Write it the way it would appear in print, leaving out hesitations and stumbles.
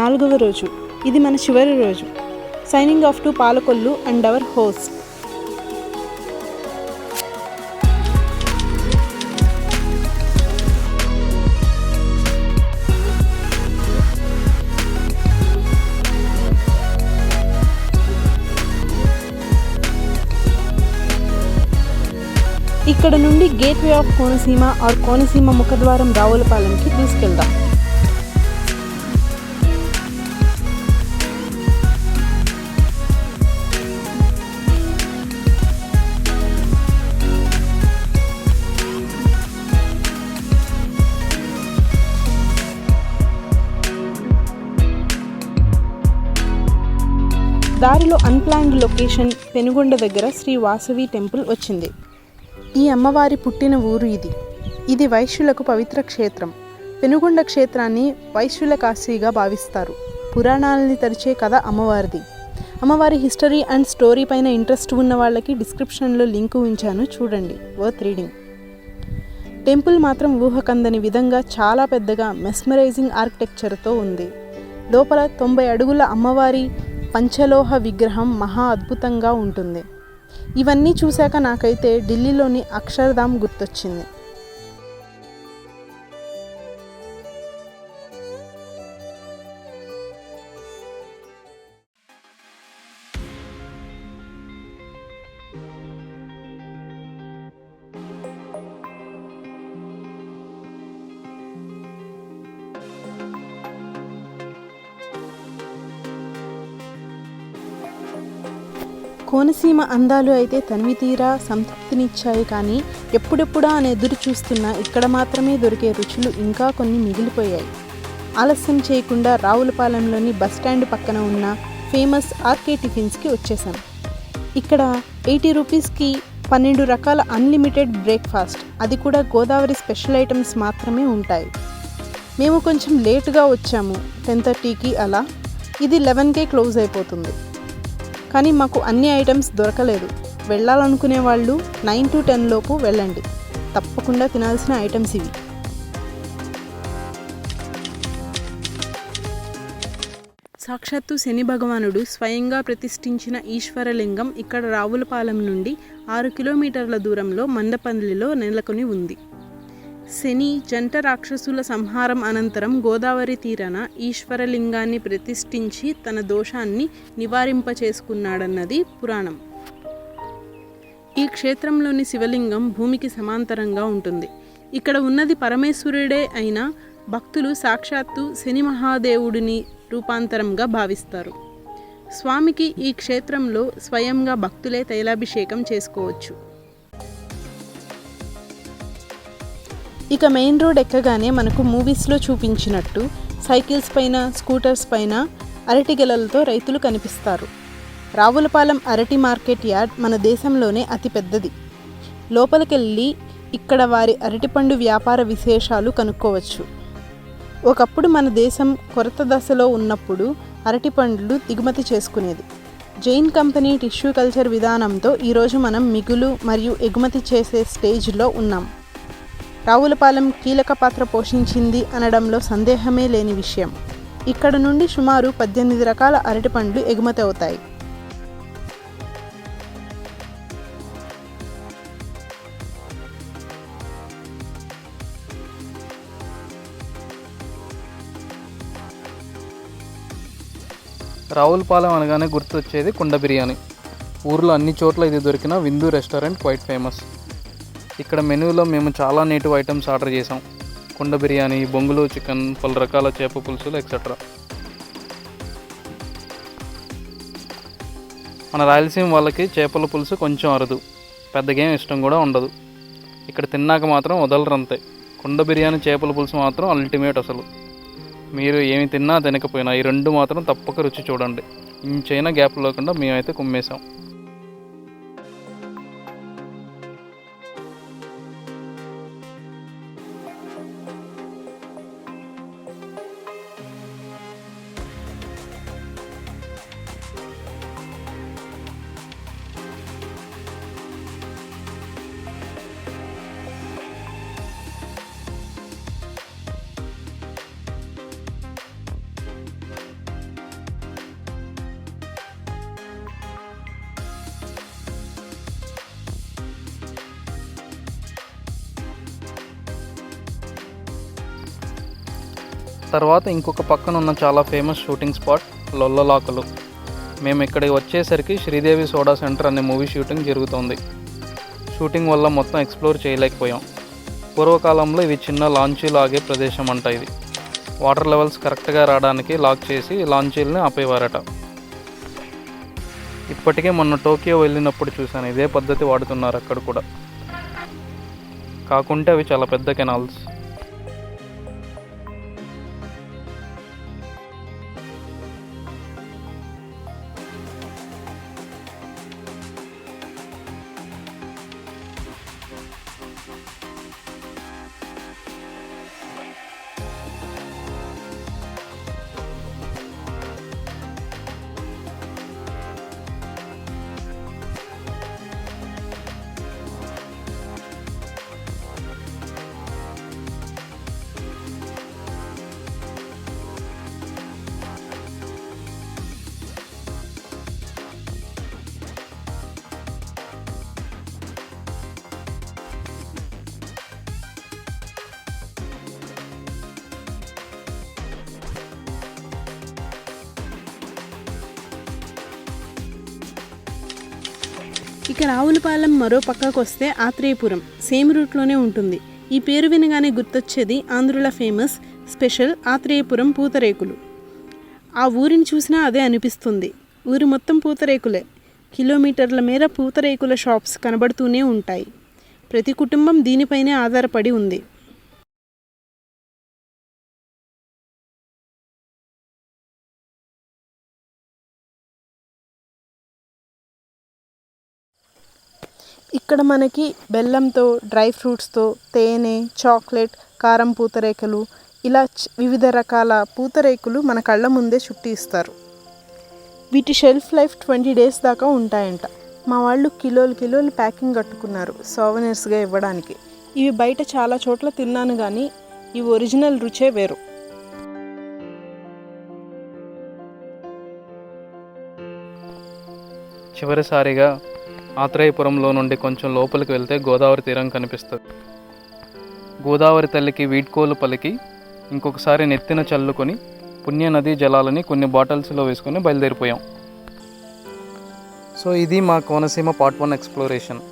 4వ రోజు. ఇది మన చివరి రోజు. Signing off to Palakollu and our host. ఇక్కడ నుండి gateway of Konaseema or Konaseema ముఖద్వారం రావులపాలెంకి తీసుకెళ్దాం. దారిలో అన్ప్లాన్డ్ లొకేషన్ పెనుగొండ దగ్గర శ్రీ వాసవి టెంపుల్ వచ్చింది. ఈ అమ్మవారి పుట్టిన ఊరు ఇది వైశ్యులకు పవిత్ర క్షేత్రం. పెనుగొండ క్షేత్రాన్ని వైశ్యుల కాశీగా భావిస్తారు. పురాణాలని తరిచే కథ అమ్మవారిది. అమ్మవారి హిస్టరీ అండ్ స్టోరీ పైన ఇంట్రెస్ట్ ఉన్న వాళ్ళకి డిస్క్రిప్షన్లో లింకు ఉంచాను, చూడండి, వర్త్ రీడింగ్. టెంపుల్ మాత్రం ఊహకందని విధంగా చాలా పెద్దగా మెస్మరైజింగ్ ఆర్కిటెక్చర్తో ఉంది. లోపల 90 అడుగుల అమ్మవారి పంచలోహ విగ్రహం మహా అద్భుతంగా ఉంటుంది. ఇవన్నీ చూశాక నాకైతే ఢిల్లీలోని అక్షర్ధామ్ గుర్తొచ్చింది. కోనసీమ అందాలు అయితే తనివి తీరా సంతృప్తినిచ్చాయి. కానీ ఎప్పుడెప్పుడా అని ఎదురు చూస్తున్నా ఇక్కడ మాత్రమే దొరికే రుచులు ఇంకా కొన్ని మిగిలిపోయాయి. ఆలస్యం చేయకుండా రావులపాలెంలోని బస్టాండ్ పక్కన ఉన్న ఫేమస్ ఆర్కే టిఫిన్స్కి వచ్చేసాం. ఇక్కడ 80 రూపీస్కి 12 రకాల అన్లిమిటెడ్ బ్రేక్ఫాస్ట్, అది కూడా గోదావరి స్పెషల్ ఐటమ్స్ మాత్రమే ఉంటాయి. మేము కొంచెం లేటుగా వచ్చాము, 10:30కి అలా. ఇది 11కే క్లోజ్ అయిపోతుంది. కానీ మాకు అన్ని ఐటమ్స్ దొరకలేదు. వెళ్ళాలనుకునే వాళ్ళు 9 to 10 లోపు వెళ్ళండి. తప్పకుండా తినాల్సిన ఐటమ్స్ ఇవి. సాక్షాత్తు శని భగవానుడు స్వయంగా ప్రతిష్ఠించిన ఈశ్వరలింగం ఇక్కడ రావులపాలెం నుండి 6 కిలోమీటర్ల దూరంలో మందపల్లిలో నెలకొని ఉంది. శని జంట రాక్షసుల సంహారం అనంతరం గోదావరి తీరాన ఈశ్వరలింగాన్ని ప్రతిష్ఠించి తన దోషాన్ని నివారింపచేసుకున్నాడన్నది పురాణం. ఈ క్షేత్రంలోని శివలింగం భూమికి సమాంతరంగా ఉంటుంది. ఇక్కడ ఉన్నది పరమేశ్వరుడే అయినా భక్తులు సాక్షాత్తు శని మహాదేవుడిని రూపాంతరంగా భావిస్తారు. స్వామికి ఈ క్షేత్రంలో స్వయంగా భక్తులే తైలాభిషేకం చేసుకోవచ్చు. ఇక మెయిన్ రోడ్ ఎక్కగానే మనకు మూవీస్లో చూపించినట్టు సైకిల్స్ పైన, స్కూటర్స్ పైన అరటి గెలలతో రైతులు కనిపిస్తారు. రావులపాలెం అరటి మార్కెట్ యార్డ్ మన దేశంలోనే అతి పెద్దది. లోపలికెళ్ళి ఇక్కడ వారి అరటిపండు వ్యాపార విశేషాలు కనుక్కోవచ్చు. ఒకప్పుడు మన దేశం కొరత దశలో ఉన్నప్పుడు అరటిపండ్లు దిగుమతి చేసుకునేది. జైన్ కంపెనీ టిష్యూ కల్చర్ విధానంతో ఈరోజు మనం మిగులు మరియు ఎగుమతి చేసే స్టేజ్లో ఉన్నాం. రావులపాలెం కీలక పాత్ర పోషించింది అనడంలో సందేహమే లేని విషయం. ఇక్కడ నుండి సుమారు 18 రకాల అరటిపండ్లు ఎగుమతి అవుతాయి. రావులపాలెం అనగానే గుర్తొచ్చేది కుండ బిర్యానీ. ఊర్లో అన్ని చోట్ల ఇది దొరికిన విందు రెస్టారెంట్ క్వైట్ ఫేమస్. ఇక్కడ మెనూలో మేము చాలా నేటివ్ ఐటమ్స్ ఆర్డర్ చేసాం. కుండ బిర్యానీ, బొంగులు చికెన్, పలు రకాల చేప పులుసులు ఎక్సెట్రా. మన రాయలసీమ వాళ్ళకి చేపల పులుసు కొంచెం అరుదు, పెద్దగేం ఇష్టం కూడా ఉండదు. ఇక్కడ తిన్నాక మాత్రం వదలరంతే. కుండ బిర్యానీ, చేపల పులుసు మాత్రం అల్టిమేట్. అసలు మీరు ఏమి తిన్నా తినకపోయినా ఈ రెండు మాత్రం తప్పక రుచి చూడండి. ఇంచైనా గ్యాప్ లేకుండా మేమైతే కుమ్మేసాం. తర్వాత ఇంకొక పక్కన ఉన్న చాలా ఫేమస్ షూటింగ్ స్పాట్ లొల్లలాకులు. మేము ఇక్కడికి వచ్చేసరికి శ్రీదేవి సోడా సెంటర్ అనే మూవీ షూటింగ్ జరుగుతోంది. షూటింగ్ వల్ల మొత్తం ఎక్స్ప్లోర్ చేయలేకపోయాం. పూర్వకాలంలో ఇవి చిన్న లాంచీలు ఆగే ప్రదేశం అంట. ఇది వాటర్ లెవెల్స్ కరెక్ట్గా రావడానికి లాక్ చేసి లాంచీలని ఆపేవారట. ఇప్పటికే మొన్న టోక్యో వెళ్ళినప్పుడు చూశాను, ఇదే పద్ధతి వాడుతున్నారు అక్కడ కూడా. కాకుంటే అవి చాలా పెద్ద కెనాల్స్. ఇక రావులపాలెం మరో పక్కకు వస్తే ఆత్రేయపురం సేమ్ రూట్లోనే ఉంటుంది. ఈ పేరు వినగానే గుర్తొచ్చేది ఆంధ్రుల ఫేమస్ స్పెషల్ ఆత్రేయపురం పూతరేకులు. ఆ ఊరిని చూసినా అదే అనిపిస్తుంది. ఊరు మొత్తం పూతరేకులే. కిలోమీటర్ల మేర పూతరేకుల షాప్స్ కనబడుతూనే ఉంటాయి. ప్రతి కుటుంబం దీనిపైనే ఆధారపడి ఉంది. ఇక్కడ మనకి బెల్లంతో, డ్రై ఫ్రూట్స్తో, తేనె, చాక్లెట్, కారం పూతరేకులు ఇలా వివిధ రకాల పూతరేకులు మన కళ్ళ ముందే చుట్టి ఇస్తారు. వీటి షెల్ఫ్ లైఫ్ 20 days దాకా ఉంటాయంట. మా వాళ్ళు కిలోలు ప్యాకింగ్ కట్టుకున్నారు సోవెనీర్స్గా ఇవ్వడానికి. ఇవి బయట చాలా చోట్ల తిన్నాను కానీ ఇవి ఒరిజినల్ రుచే వేరు. చివరిసారిగా ఆత్రేయపురంలో నుండి కొంచెం లోపలికి వెళ్తే గోదావరి తీరం కనిపిస్తుంది. గోదావరి తల్లికి వీడ్కోలు పలికి ఇంకొకసారి నెత్తిన చల్లుకొని పుణ్య నదీ జలాలని కొన్ని బాటిల్స్లో వేసుకొని బయలుదేరిపోయాం. సో ఇది మా కోనసీమ పార్ట్ 1 ఎక్స్ప్లోరేషన్.